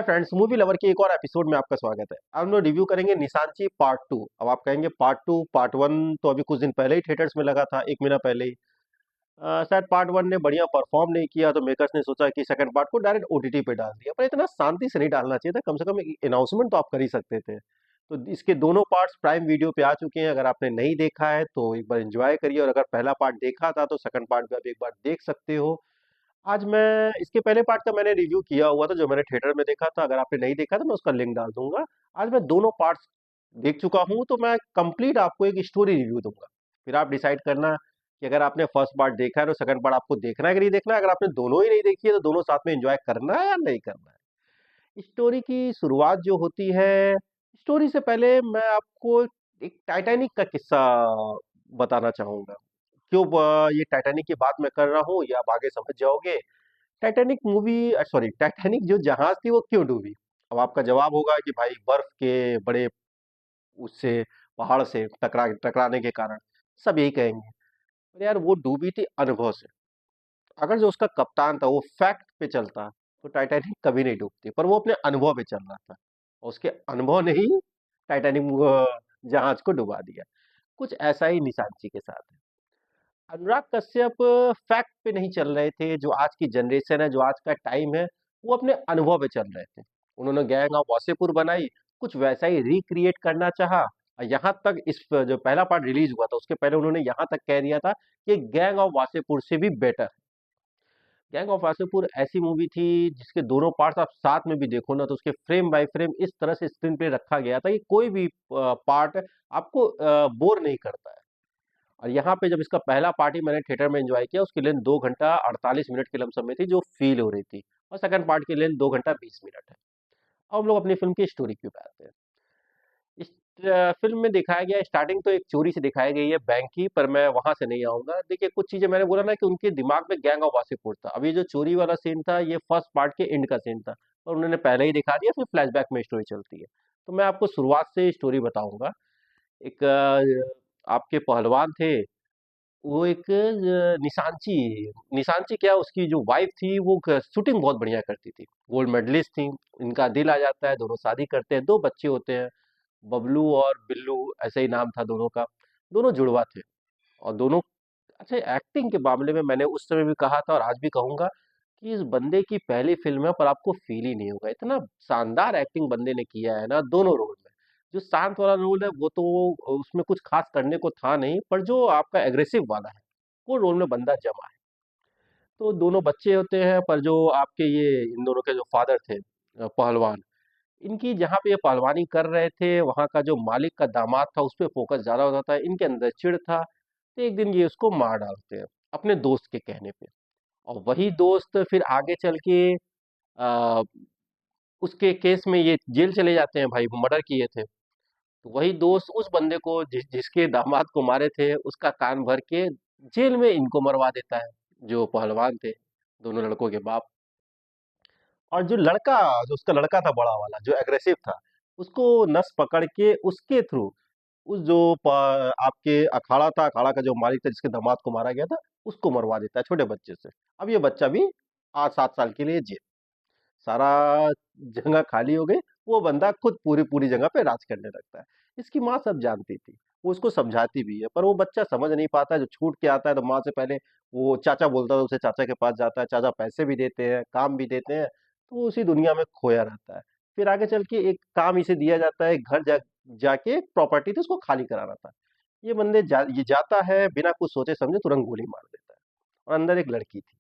Friends, movie lover के एक और एपिसोड में आपका स्वागत है। अब हम लोग रिव्यू करेंगे निशांची पार्ट 2। अब आप कहेंगे पार्ट 2, पार्ट 1 तो अभी कुछ दिन पहले ही थिएटर्स में लगा था, 1 महीना पहले ही। शायद पार्ट 1 ने बढ़िया परफॉर्म नहीं किया तो मेकर्स ने सोचा कि सेकंड पार्ट को डायरेक्ट ओटीटी पे डाल दिया। पर इतना शांति से नहीं डालना चाहिए था, कम से कम अनाउंसमेंट तो आप कर ही सकते थे। तो इसके दोनों पार्ट्स प्राइम वीडियो पे आ चुके हैं। अगर आपने नहीं देखा है तो एक बार एंजॉय करिए, और अगर पहला पार्ट देखा था तो सेकंड पार्ट भी आप एक बार देख सकते हो। आज मैं इसके पहले पार्ट का मैंने रिव्यू किया हुआ था, जो मैंने थिएटर में देखा था। अगर आपने नहीं देखा तो मैं उसका लिंक डाल दूंगा। आज मैं दोनों पार्ट्स देख चुका हूं, तो मैं कंप्लीट आपको एक स्टोरी रिव्यू दूंगा। फिर आप डिसाइड करना कि अगर आपने फर्स्ट पार्ट देखा है तो सेकंड पार्ट आपको देखना है कि नहीं देखना है। अगर आपने दोनों ही नहीं देखी है तो दोनों साथ में एंजॉय करना है या नहीं करना है। स्टोरी की शुरुआत जो होती है, स्टोरी से पहले मैं आपको एक टाइटैनिक का किस्सा बताना चाहूंगा। क्यों ये टाइटैनिक की बात मैं कर रहा हूँ ये आप आगे समझ जाओगे। टाइटैनिक मूवी, सॉरी, टाइटैनिक जो जहाज थी वो क्यों डूबी? अब आपका जवाब होगा कि भाई बर्फ के बड़े उससे पहाड़ से टकराने के कारण। सब यही कहेंगे, पर यार वो डूबी थी अनुभव से। अगर जो उसका कप्तान था वो फैक्ट पे चलता तो टाइटैनिक कभी नहीं डूबती, पर वो अपने अनुभव पे चल रहा था और उसके अनुभव ने ही टाइटैनिक जहाज को डुबा दिया। कुछ ऐसा ही निशांची के साथ है। अनुराग कश्यप फैक्ट पे नहीं चल रहे थे। जो आज की जनरेशन है, जो आज का टाइम है, वो अपने अनुभव पे चल रहे थे। उन्होंने गैंग ऑफ वासेपुर बनाई, कुछ वैसा ही रिक्रिएट करना चाहा। और यहाँ तक इस जो पहला पार्ट रिलीज हुआ था उसके पहले उन्होंने यहाँ तक कह दिया था कि गैंग ऑफ वासेपुर से भी बेटर। गैंग ऑफ वासेपुर ऐसी मूवी थी जिसके दोनों पार्ट्स आप साथ में भी देखो ना तो उसके फ्रेम बाय फ्रेम इस तरह से स्क्रीन पे रखा गया था कि कोई भी पार्ट आपको बोर नहीं करता है। और यहाँ पे जब इसका पहला पार्टी मैंने थिएटर में एंजॉय किया, उसकी लेंथ 2 घंटा 48 मिनट की लमसम में थी, जो फील हो रही थी। और सेकंड पार्ट की लेंथ 2 घंटा 20 मिनट है। अब हम लोग अपनी फिल्म की स्टोरी क्यों पे आते हैं। इस फिल्म में दिखाया गया, स्टार्टिंग तो एक चोरी से दिखाई गई है बैंक की, पर मैं वहां से नहीं आऊंगा। देखिए, कुछ चीजें मैंने बोला ना कि उनके दिमाग में गैंग ऑफ वासेपुर था। अब ये जो चोरी वाला सीन था ये फर्स्ट पार्ट के एंड का सीन था, और उन्होंने पहले ही दिखा दिया, फिर फ्लैशबैक में स्टोरी चलती है। तो मैं आपको शुरुआत से स्टोरी बताऊंगा। एक आपके पहलवान थे, वो एक निशांची। निशांची क्या, उसकी जो वाइफ थी वो शूटिंग बहुत बढ़िया करती थी, गोल्ड मेडलिस्ट थी। इनका दिल आ जाता है, दोनों शादी करते हैं, 2 बच्चे होते हैं, बबलू और बिल्लू, ऐसे ही नाम था दोनों का। दोनों जुड़वा थे, और दोनों अच्छा। एक्टिंग के मामले में मैंने उस समय भी कहा था और आज भी कहूंगा कि इस बंदे की पहली फिल्म है, पर आपको फील ही नहीं होगा। इतना शानदार एक्टिंग बंदे ने किया है ना दोनों रोल में। जो शांत वाला रोल है वो तो उसमें कुछ खास करने को था नहीं, पर जो आपका एग्रेसिव वाला है वो रोल में बंदा जमा है। तो दोनों बच्चे होते हैं, पर जो आपके ये इन दोनों के जो फादर थे, पहलवान, इनकी जहाँ पे ये पहलवानी कर रहे थे वहाँ का जो मालिक का दामाद था उस पे फोकस ज्यादा हो जाता है। इनके अंदर चिढ़ था, तो एक दिन ये उसको मार डालते हैं अपने दोस्त के कहने पे। और वही दोस्त फिर आगे चल के आ, उसके केस में ये जेल चले जाते हैं, भाई मर्डर किए थे। तो वही दोस्त उस बंदे को जिसके दामाद को मारे थे उसका कान भर के जेल में इनको मरवा देता है, जो पहलवान थे, दोनों लड़कों के बाप। और जो उसका लड़का था बड़ा वाला जो एग्रेसिव था, उसको नस पकड़ के उसके थ्रू उस जो आपके अखाड़ा था, अखाड़ा का जो मालिक था जिसके दामाद को मारा गया था, उसको मरवा देता है छोटे बच्चे से। अब ये बच्चा भी 8-7 साल के लिए जेल। सारा जगह खाली हो गई, वो बंदा खुद पूरी पूरी जगह पे राज करने लगता है। इसकी माँ सब जानती थी, वो उसको समझाती भी है, पर वो बच्चा समझ नहीं पाता है। जो छूट के आता है तो माँ से पहले वो चाचा बोलता था, उसे चाचा के पास जाता है, चाचा पैसे भी देते हैं, काम भी देते हैं, तो वो उसी दुनिया में खोया रहता है। फिर आगे चल के एक काम इसे दिया जाता है, घर जाके प्रॉपर्टी थी उसको खाली कराना था। ये जाता है, बिना कुछ सोचे समझे तुरंत गोली मार देता है। और अंदर एक लड़की थी।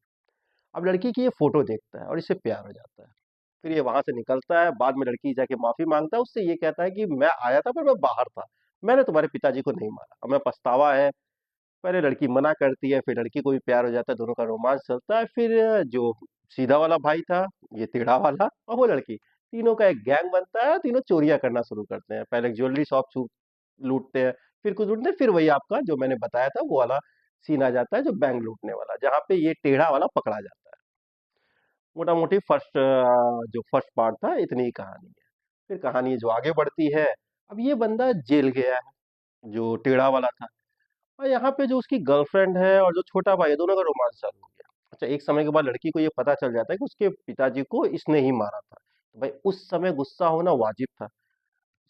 अब लड़की की ये फोटो देखता है और इससे प्यार हो जाता है। फिर ये वहां से निकलता है, बाद में लड़की जाके माफी मांगता है उससे, ये कहता है कि मैं आया था पर मैं बाहर था, मैंने तुम्हारे पिताजी को नहीं मारा, अब मैं पछतावा है। पहले लड़की मना करती है, फिर लड़की को भी प्यार हो जाता है, दोनों का रोमांस चलता है। फिर जो सीधा वाला भाई था, ये टेढ़ा वाला और वो लड़की, तीनों का एक गैंग बनता है। तीनों चोरियां करना शुरू करते हैं। पहले ज्वेलरी शॉप लूटते हैं, फिर कुछ लूटते हैं, फिर वही आपका जो मैंने बताया था वो वाला सीन आ जाता है, जो बैंक लूटने वाला, जहाँ पे ये टेढ़ा वाला पकड़ा जाता है। मोटा मोटी जो फर्स्ट पार्ट था इतनी ही कहानी है। फिर कहानी जो आगे बढ़ती है, अब ये बंदा जेल गया है, जो टेढ़ा वाला था। और यहाँ पे जो उसकी गर्लफ्रेंड है और जो छोटा भाई है, दोनों का रोमांस चालू हो गया। अच्छा, एक समय के बाद लड़की को ये पता चल जाता है कि उसके पिताजी को इसने ही मारा था। भाई उस समय गुस्सा होना वाजिब था।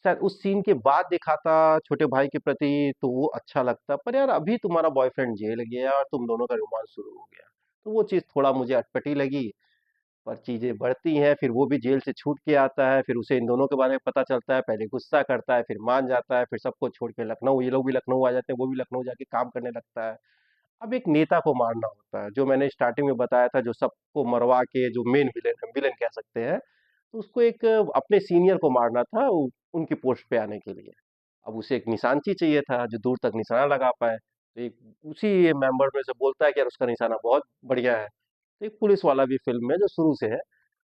शायद उस सीन के बाद दिखाता छोटे भाई के प्रति तो वो अच्छा लगता, पर यार अभी तुम्हारा बॉयफ्रेंड जेल गया और तुम दोनों का रोमांस शुरू हो गया, तो वो चीज़ थोड़ा मुझे अटपटी लगी। पर चीज़ें बढ़ती हैं, फिर वो भी जेल से छूट के आता है, फिर उसे इन दोनों के बारे में पता चलता है, पहले गुस्सा करता है, फिर मान जाता है, फिर सबको छोड़ के लखनऊ, ये लोग भी लखनऊ आ जाते हैं, वो भी लखनऊ जाके काम करने लगता है। अब एक नेता को मारना होता है, जो मैंने स्टार्टिंग में बताया था, जो सबको मरवा के जो मेन विलेन है, विलेन कह सकते हैं, तो उसको एक अपने सीनियर को मारना था उनकी पोस्ट पे आने के लिए। अब उसे एक निशानची चाहिए था जो दूर तक निशाना लगा पाए, तो एक उसी मेंबर में से बोलता है कि यार उसका निशाना बहुत बढ़िया है। तो एक पुलिस वाला भी फिल्म में जो शुरू से है,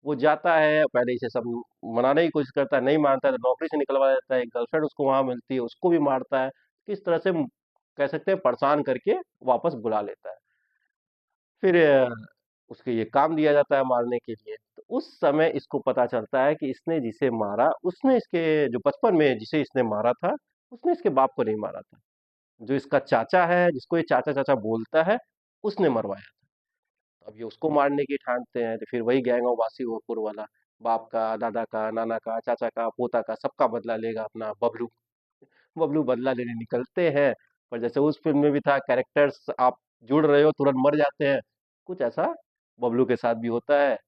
वो जाता है, पहले इसे सब मनाने की कोशिश करता है, नहीं मानता है तो नौकरी से निकलवा देता है, एक गर्लफ्रेंड उसको वहां मिलती है, उसको भी मारता है। किस तरह से कह सकते हैं परेशान करके वापस बुला लेता है। फिर उसके ये काम दिया जाता है मारने के लिए। तो उस समय इसको पता चलता है कि इसने जिसे मारा, उसने इसके जो बचपन में जिसे इसने मारा था, उसने इसके बाप को नहीं मारा था। जो इसका चाचा है, जिसको ये चाचा-चाचा बोलता है, उसने मरवाया था। अब ये उसको मारने की ठानते हैं, तो फिर वही गैंग ऑफ वासेपुर वाला, बाप का, दादा का, नाना का, चाचा का, पोता का, सबका बदला लेगा अपना बबलू। बबलू बदला लेने निकलते हैं, पर जैसे उस फ़िल्म में भी था, कैरेक्टर्स आप जुड़ रहे हो, तुरंत मर जाते हैं, कुछ ऐसा बबलू के साथ भी होता है।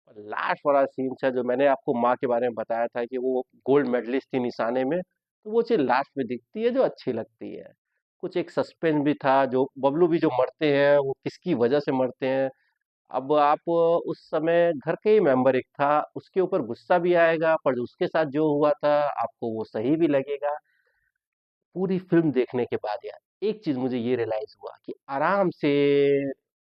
और लास्ट वाला सीन था जो मैंने आपको माँ के बारे में बताया था कि वो गोल्ड मेडलिस्ट थी निशाने में, तो वो चीज़ लास्ट में दिखती है जो अच्छी लगती है। कुछ एक सस्पेंस भी था, जो बबलू भी जो मरते हैं, वो किसकी वजह से मरते हैं। अब आप उस समय घर के ही मेंबर एक था, उसके ऊपर गुस्सा भी आएगा, पर उसके साथ जो हुआ था, आपको वो सही भी लगेगा। पूरी फ़िल्म देखने के बाद यार, एक चीज़ मुझे ये रियलाइज़ हुआ कि आराम से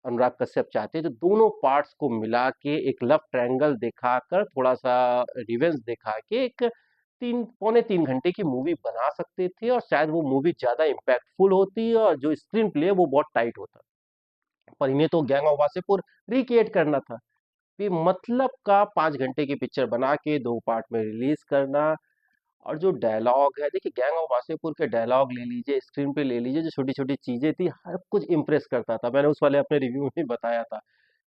अनुराग कश्यप चाहते हैं, तो दोनों पार्ट्स को मिला के एक लव ट्रायंगल दिखाकर, थोड़ा-सा रिवेंज दिखा के एक 3 पौने 3 घंटे की मूवी बना सकते थे और शायद वो मूवी ज़्यादा इम्पैक्टफुल होती और जो स्क्रीन प्ले है, वो बहुत टाइट होता। पर इन्हें तो गैंग ऑफ वासेपुर रिक्रिएट करना था। मतलब का 5 घंटे की पिक्चर बना के 2 पार्ट में रिलीज़ करना। और जो डायलॉग है, देखिए गैंग ऑफ वासेपुर के डायलॉग ले लीजिए, स्क्रीन पे ले लीजिए, जो छोटी-छोटी चीज़ें थी, हर कुछ इम्प्रेस करता था। मैंने उस वाले अपने रिव्यू में भी बताया था।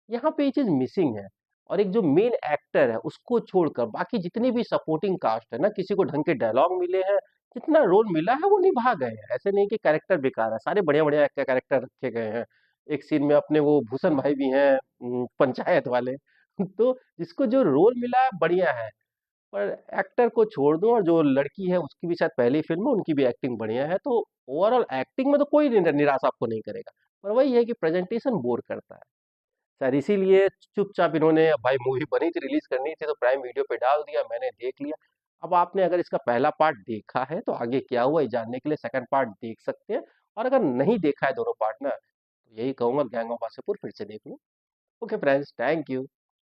यहाँ पे ये चीज़ मिसिंग है और एक जो मेन एक्टर है, उसको छोड़कर बाकी जितनी भी सपोर्टिंग कास्ट है ना, किसी को ढंग के डायलॉग मिले हैं, जितना रोल मिला है वो निभा गए हैं। ऐसे नहीं कि कैरेक्टर बेकार है, सारे बढ़िया-बढ़िया कैरेक्टर रखे गए हैं। एक सीन में अपने वो भूषण भाई भी हैं पंचायत वाले। तो जिसको जो रोल मिला है बढ़िया है। पर एक्टर को छोड़ दो और जो लड़की है उसकी भी शायद पहली फ़िल्म है, उनकी भी एक्टिंग बढ़िया है, तो ओवरऑल एक्टिंग में तो कोई निराशा आपको नहीं करेगा। पर वही है कि प्रेज़ेंटेशन बोर करता है। शायद इसीलिए चुपचाप इन्होंने भाई मूवी बनी थी, रिलीज़ करनी थी तो प्राइम वीडियो पे डाल दिया, मैंने देख लिया। अब आपने अगर इसका पहला पार्ट देखा है तो आगे क्या हुआ ये जानने के लिए सेकंड पार्ट देख सकते हैं और अगर नहीं देखा है दोनों पार्ट ना, तो यही कहूँगा गैंग ऑफ वासेपुर फिर से देख लो। Okay friends, thank you.